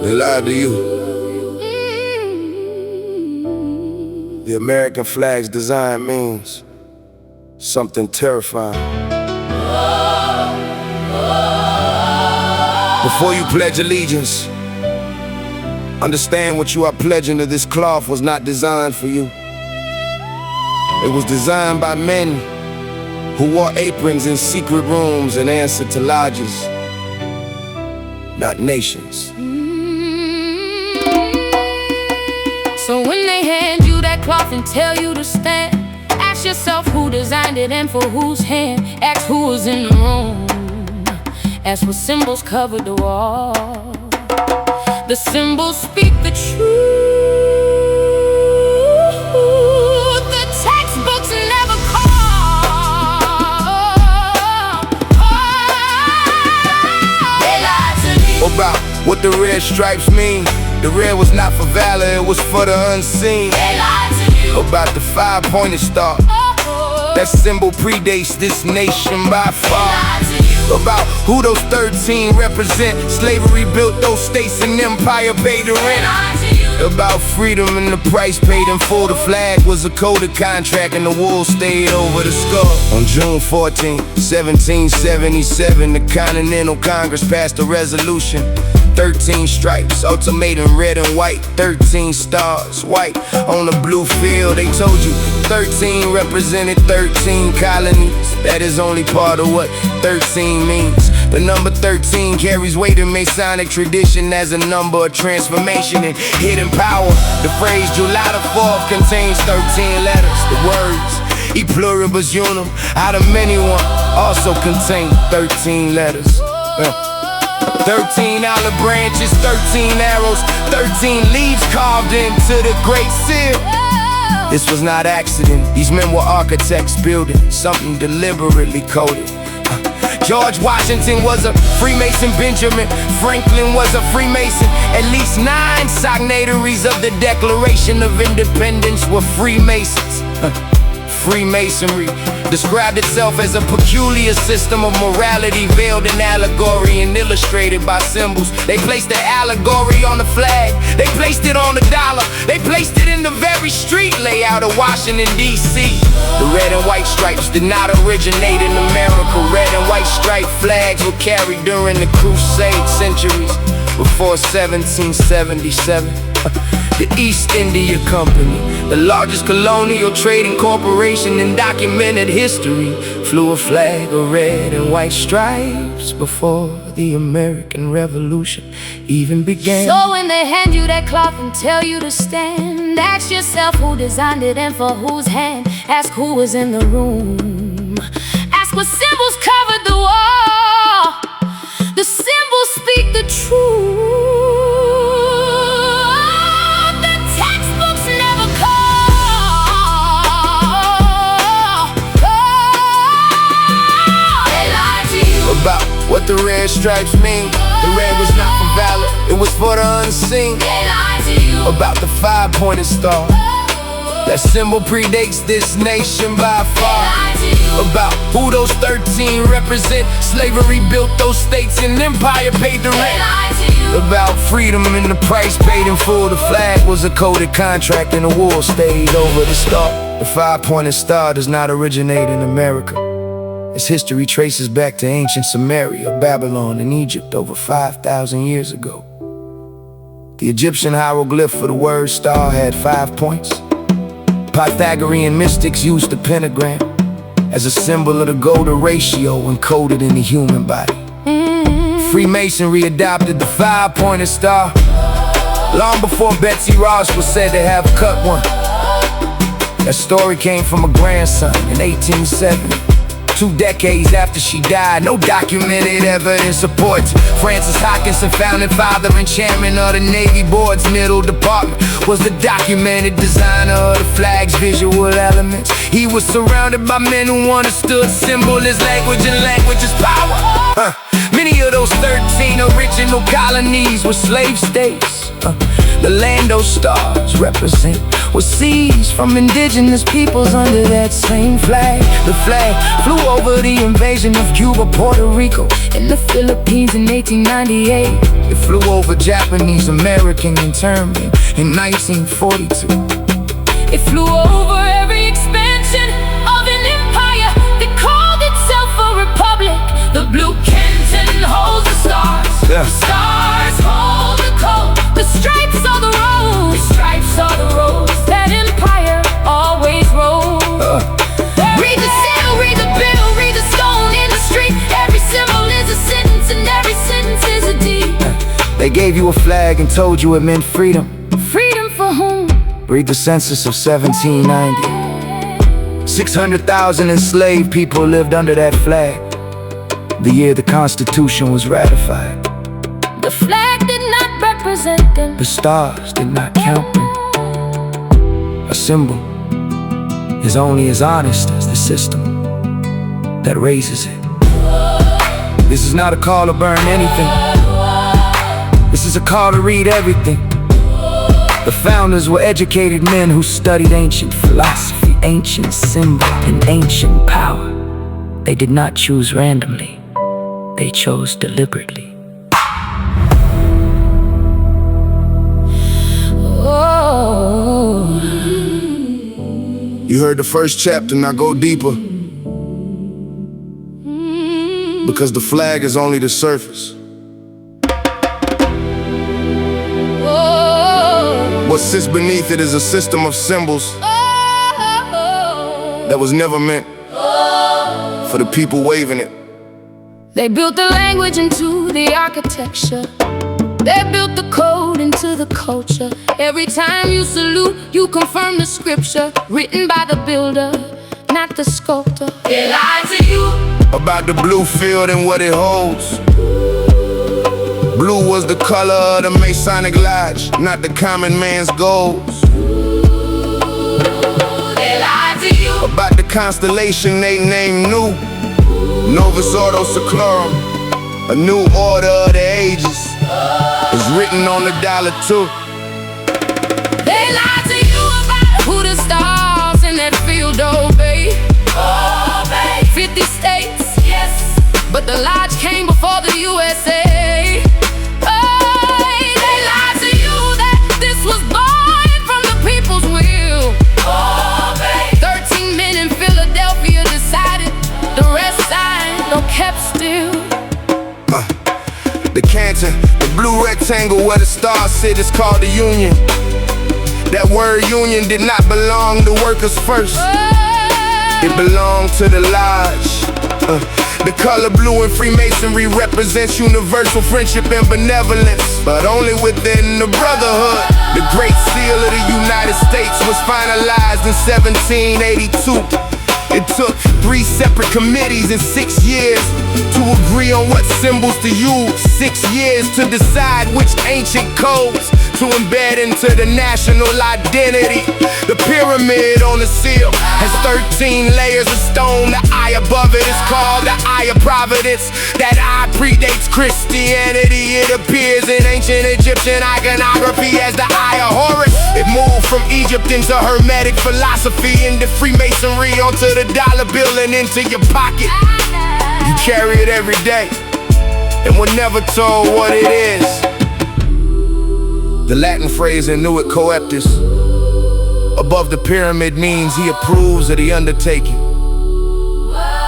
They lied to you. The American flag's design means something terrifying. Before you pledge allegiance, understand what you are pledging to this cloth was not designed for you. It was designed by men who wore aprons in secret rooms and answered to lodges, not nations. So when they hand you that cloth and tell you to stand, ask yourself who designed it and for whose hand. Ask who was in the room. Ask what symbols covered the wall. The symbols speak the truth. The textbooks never call. They lied to me about what the red stripes mean. The red was not for valor, it was for the unseen. They lied to you about the five-pointed star. That symbol predates this nation by far. About who those 13 represent. Slavery built those states and empire paid the rent. About freedom and the price paid in full. The flag was a coded contract and the wool stayed over the skull. On June 14, 1777, the Continental Congress passed a resolution. 13 stripes, ultimatum red and white. 13 stars, white on the blue field. They told you 13 represented 13 colonies. That is only part of what 13 means. The number 13 carries weight in Masonic tradition as a number of transformation and hidden power. The phrase July the 4th contains 13 letters. The words E pluribus unum, out of many one, also contain 13 letters. 13 olive branches, 13 arrows, 13 leaves carved into the great seal. This was not accident. These men were architects building something deliberately coded. George Washington was a Freemason. Benjamin Franklin was a Freemason. At least 9 signatories of the Declaration of Independence were Freemasons. Freemasonry described itself as a peculiar system of morality veiled in allegory and illustrated by symbols. They placed the allegory on the flag, they placed it on the dollar, they placed it in the very street layout of Washington, D.C. The red and white stripes did not originate in America. Red and white striped flags were carried during the Crusade centuries before 1777. The East India Company, the largest colonial trading corporation in documented history, flew a flag of red and white stripes before the American Revolution even began. So when they hand you that cloth and tell you to stand, ask yourself who designed it and for whose hand. Ask who was in the room. Ask what symbols covered the wall. The symbols speak the truth. About what the red stripes mean. The red was not for valor, it was for the unseen. They lied to you about the five-pointed star. That symbol predates this nation by far. About who those 13 represent. Slavery built those states and empire paid the rent. About freedom and the price paid in full. The flag was a coded contract and the wool stayed over the star. The five-pointed star does not originate in America. Its history traces back to ancient Samaria, Babylon, and Egypt over 5,000 years ago. The Egyptian hieroglyph for the word star had 5 points. Pythagorean mystics used the pentagram as a symbol of the golden ratio encoded in the human body. Freemasonry adopted the five-pointed star long before Betsy Ross was said to have cut one. That story came from a grandson in 1870. 2 decades after she died, no documented evidence supports. Francis Hopkinson, founding father and chairman of the Navy Board's middle department, was the documented designer of the flag's visual elements. He was surrounded by men who understood symbol as language and language is power. Many of those 13 original colonies were slave states. The land those stars represent was seized from indigenous peoples under that same flag. The flag flew over the invasion of Cuba, Puerto Rico, in the Philippines in 1898. It flew over Japanese American internment in 1942. It flew over every expansion of an empire that called itself a republic. The blue canton holds the stars. Yeah. The stars hold the cold. The stripes are the roads. The stripes are the roads that empire always rode. Read the seal, read the bill, read the stone in the street. Every symbol is a sentence and every sentence is a deed. They gave you a flag and told you it meant freedom. Freedom for whom? Read the census of 1790. 600,000 enslaved people lived under that flag the year the Constitution was ratified. The flag did not represent them. The stars did not count them. A symbol is only as honest as the system that raises it. This is not a call to burn anything. This is a call to read everything. The founders were educated men who studied ancient philosophy, ancient symbol, and ancient power. They did not choose randomly. They chose deliberately. Oh. You heard the first chapter, now go deeper. Because the flag is only the surface. What sits beneath it is a system of symbols that was never meant for the people waving it. They built the language into the architecture. They built the code into the culture. Every time you salute, you confirm the scripture written by the builder, not the sculptor. They lied to you about the blue field and what it holds. Blue was the color of the Masonic lodge, not the common man's goals. They lied to you about the constellation they named New, Novus Ordo Seclorum, a new order of the ages. It's written on the dollar too. They lied to you about who the stars in that field obey. 50 states, yes, but the lodge came before the USA. They lied to you that this was born from the people's will. 13 men in Philadelphia decided, the rest signed or kept still. The canton, the blue rectangle where the stars sit is called the Union. That word union did not belong to workers first. It belonged to the lodge. The color blue in Freemasonry represents universal friendship and benevolence, but only within the brotherhood. The Great Seal of the United States was finalized in 1782. It took 3 separate committees in 6 years to agree on what symbols to use. 6 years to decide which ancient codes to embed into the national identity. The pyramid on the seal has 13 layers of stone. The eye above it is called the Eye of Providence. That eye predates Christianity. It appears in ancient Egyptian iconography as the Eye of Horus. It moved from Egypt into Hermetic philosophy, into Freemasonry, onto the dollar bill and into your pocket. You carry it every day, and we're never told what it is. The Latin phrase "inuit coeptis" above the pyramid means he approves of the undertaking.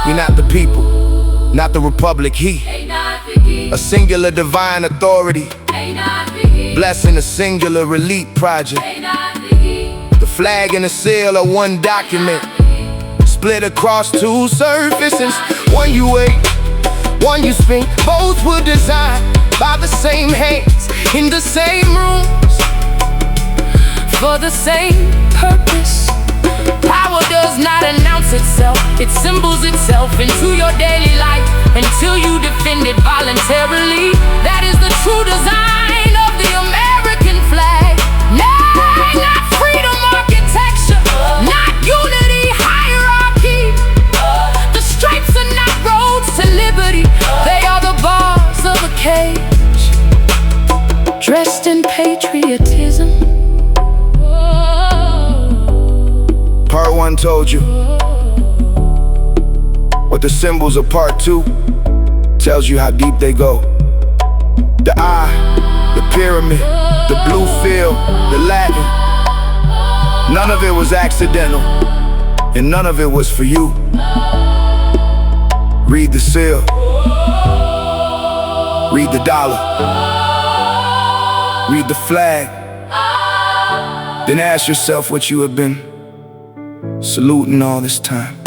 You're not the people, not the republic, he. A singular divine authority, blessing a singular elite project. The flag and the seal are one document, split across 2 surfaces. One you ate, one you spent. Both were designed by the same hands, in the same rooms, for the same purpose. Power does not announce itself, it symbols itself into your daily life until you defend it voluntarily. That is the true design of the American flag. Not freedom architecture, not unity hierarchy. The stripes are not roads to liberty, they are the bars of a cage, dressed in patriotism. 1 told you. What the symbols of part 2 tells you how deep they go. The eye, the pyramid, the blue field, the Latin. None of it was accidental, and none of it was for you. Read the seal, read the dollar, read the flag, then ask yourself what you have been saluting all this time.